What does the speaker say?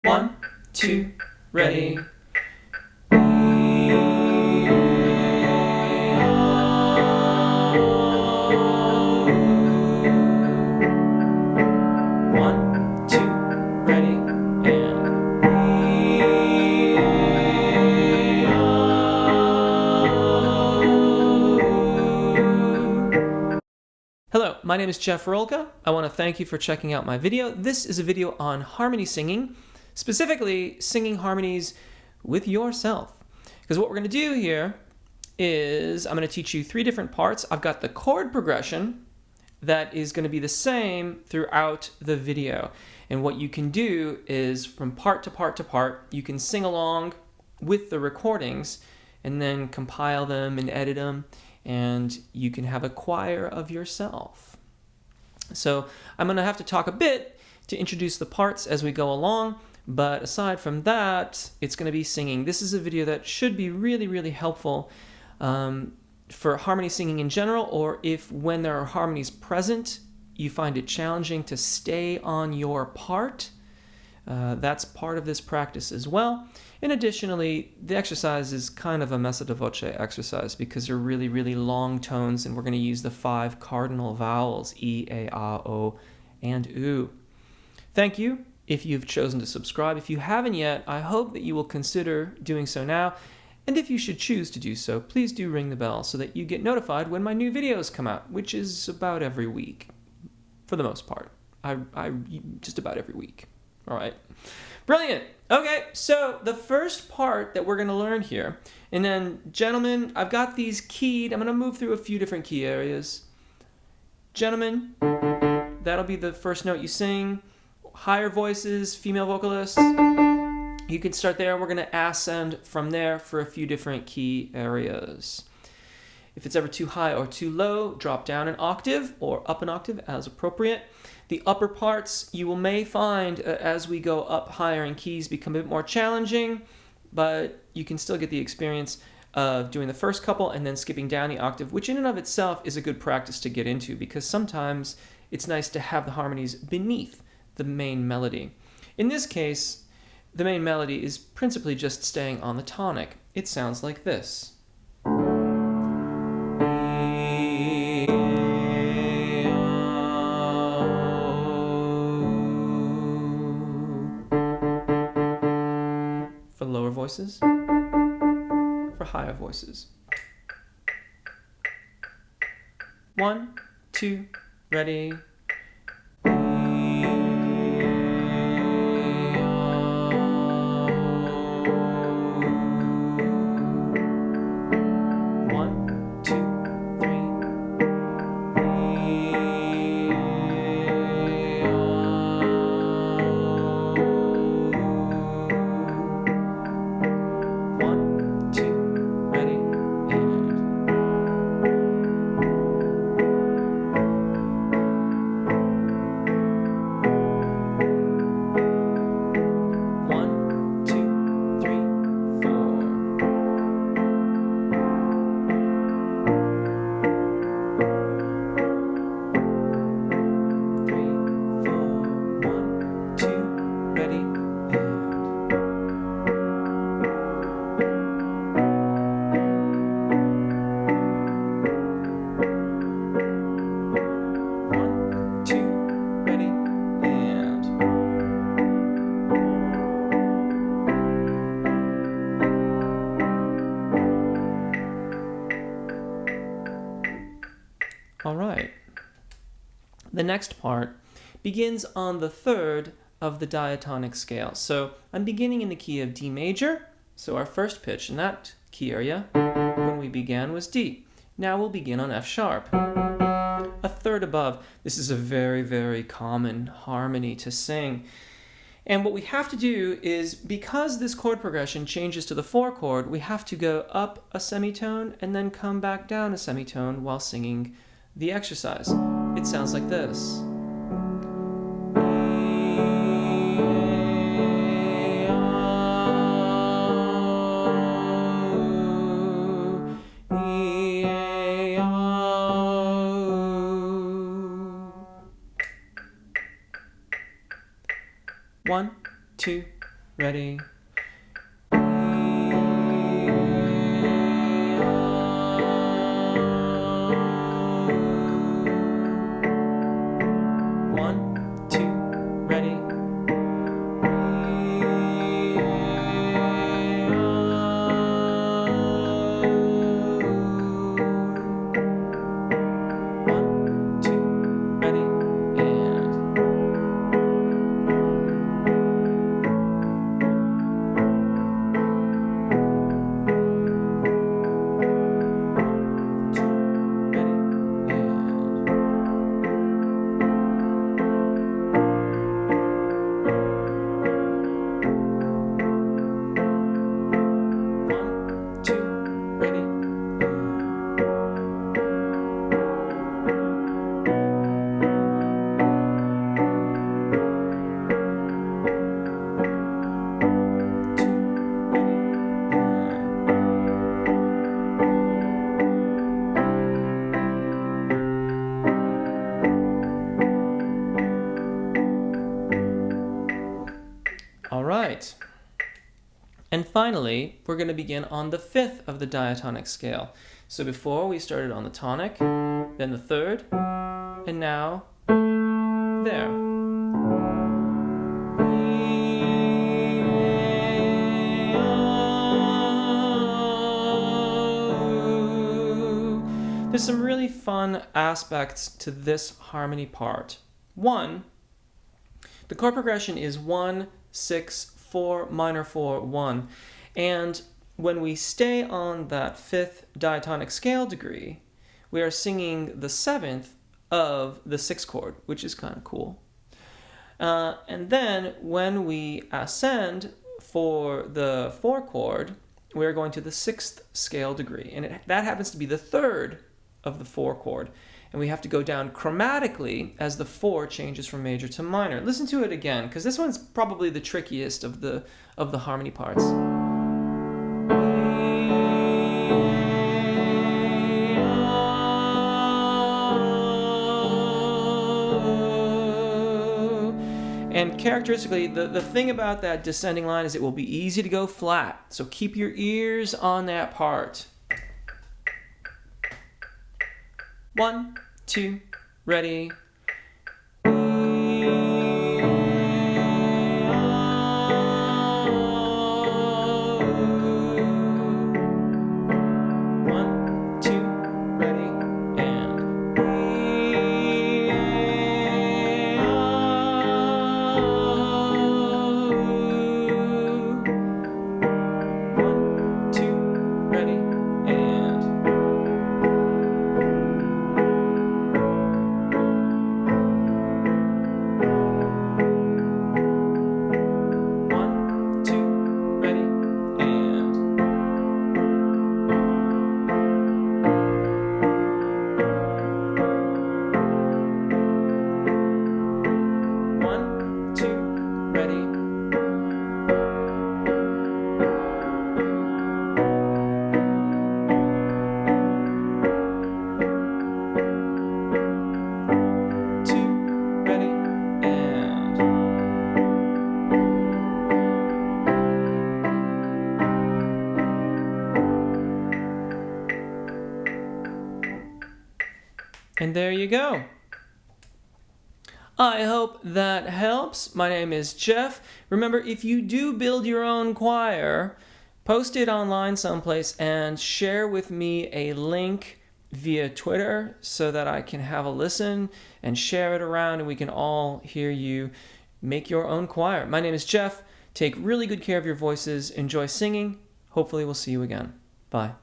1, 2, ready. One, two, ready, and hello, my name is Jeff Rolka. I want to thank you for checking out my video. This is a video on harmony singing, specifically singing harmonies with yourself. Because what we're going to do here is I'm going to teach you 3 different parts. I've got the chord progression that is going to be the same throughout the video. And what you can do is from part to part to part, you can sing along with the recordings and then compile them and edit them, and you can have a choir of yourself. So I'm going to have to talk a bit to introduce the parts as we go along, but aside from that, it's going to be singing. This is a video that should be really, really helpful for harmony singing in general, or if when there are harmonies present, you find it challenging to stay on your part. That's part of this practice as well. And additionally, the exercise is kind of a messa di voce exercise because they're really, really long tones, and we're going to use the 5 cardinal vowels, E, A, A, O, and U. Thank you if you've chosen to subscribe. If you haven't yet, I hope that you will consider doing so now. And if you should choose to do so, please do ring the bell so that you get notified when my new videos come out, which is about every week, for the most part. I just about every week. All right. Brilliant. Okay, so the first part that we're going to learn here, and then, gentlemen, I've got these keyed. I'm going to move through a few different key areas. Gentlemen, that'll be the first note you sing. Higher voices, female vocalists, you can start there. We're going to ascend from there for a few different key areas. If it's ever too high or too low, drop down an octave or up an octave as appropriate. The upper parts you may find as we go up higher in keys become a bit more challenging, but you can still get the experience of doing the first couple and then skipping down the octave, which in and of itself is a good practice to get into because sometimes it's nice to have the harmonies beneath the main melody. In this case, the main melody is principally just staying on the tonic. It sounds like this. For lower voices, for higher voices. 1, 2, ready. All right. The next part begins on the 3rd of the diatonic scale. So I'm beginning in the key of D major. So our first pitch in that key area when we began was D. Now we'll begin on F sharp. A third above. This is a very, very common harmony to sing. And what we have to do is, because this chord progression changes to the 4 chord, we have to go up a semitone and then come back down a semitone while singing the exercise. It sounds like this. One, two, ready. One, two, ready. One, two, ready, and all right. And finally, we're going to begin on the fifth of the diatonic scale. So before we started on the tonic, then the third, and now there. There's some really fun aspects to this harmony part. One, the chord progression is 1, 6, 4, minor 4, 1. And when we stay on that fifth diatonic scale degree, we are singing the seventh of the sixth chord, which is kind of cool. And then when we ascend for the 4 chord, we're going to the sixth scale degree. And that happens to be the third of the 4 chord. And we have to go down chromatically as the 4 changes from major to minor. Listen to it again, because this one's probably the trickiest of the harmony parts. And characteristically, the thing about that descending line is it will be easy to go flat. So keep your ears on that part. 1, 2, ready. And there you go. I hope that helps. My name is Jeff. Remember, if you do build your own choir, post it online someplace and share with me a link via Twitter so that I can have a listen and share it around and we can all hear you make your own choir. My name is Jeff. Take really good care of your voices. Enjoy singing. Hopefully we'll see you again. Bye.